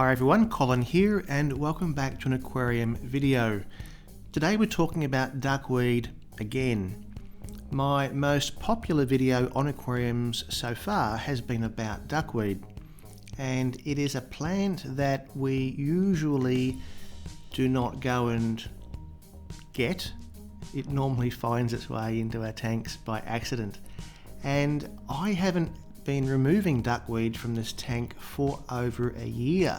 Hi everyone, Colin here and welcome back to an aquarium video. Today we're talking about duckweed again. My most popular video on aquariums so far has been about duckweed, and it is a plant that we usually do not go and get. It normally finds its way into our tanks by accident, and I haven't been removing duckweed from this tank for over a year,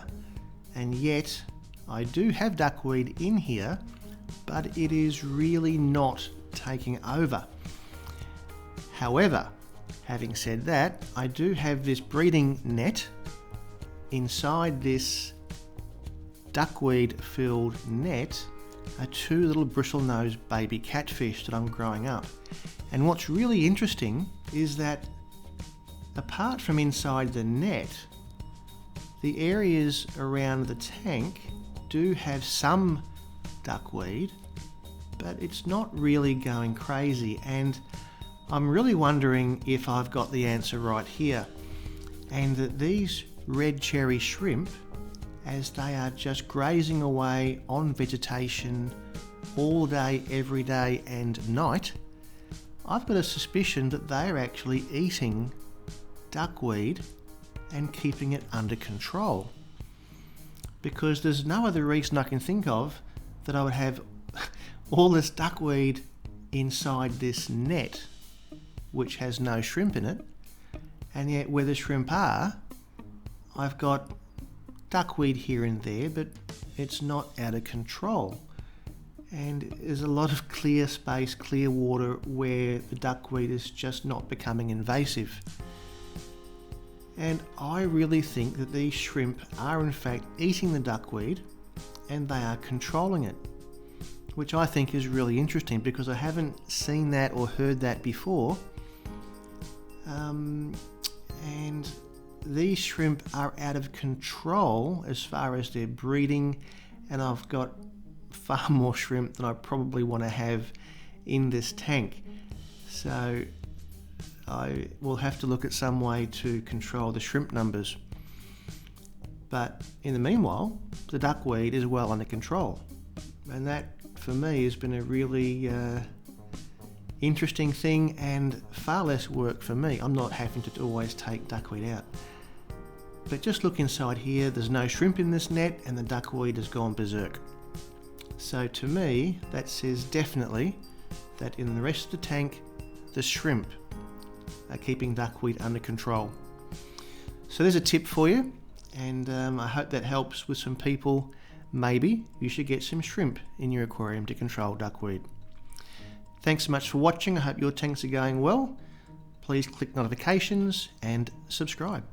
and yet I do have duckweed in here, but it is really not taking over. However, having said that, I do have this breeding net. Inside this duckweed filled net are two little bristlenose baby catfish that I'm growing up, and what's really interesting is that apart from inside the net, the areas around the tank do have some duckweed, but it's not really going crazy, and I'm really wondering if I've got the answer right here, and that these red cherry shrimp, as they are just grazing away on vegetation all day, every day and night, I've got a suspicion that they're actually eating duckweed and keeping it under control, because there's no other reason I can think of that I would have all this duckweed inside this net which has no shrimp in it, and yet where the shrimp are, I've got duckweed here and there, but it's not out of control, and there's a lot of clear space, clear water where the duckweed is just not becoming invasive. And I really think that these shrimp are in fact eating the duckweed and they are controlling it, which I think is really interesting because I haven't seen that or heard that before. And these shrimp are out of control as far as their breeding, and I've got far more shrimp than I probably want to have in this tank. So I will have to look at some way to control the shrimp numbers. But in the meanwhile, the duckweed is well under control. And that, for me, has been a really interesting thing and far less work for me. I'm not having to always take duckweed out. But just look inside here, there's no shrimp in this net and the duckweed has gone berserk. So to me, that says definitely that in the rest of the tank, the shrimp are keeping duckweed under control. So there's a tip for you, and I hope that helps with some people. Maybe you should get some shrimp in your aquarium to control duckweed. Thanks so much for watching. I hope your tanks are going well. Please click notifications and subscribe.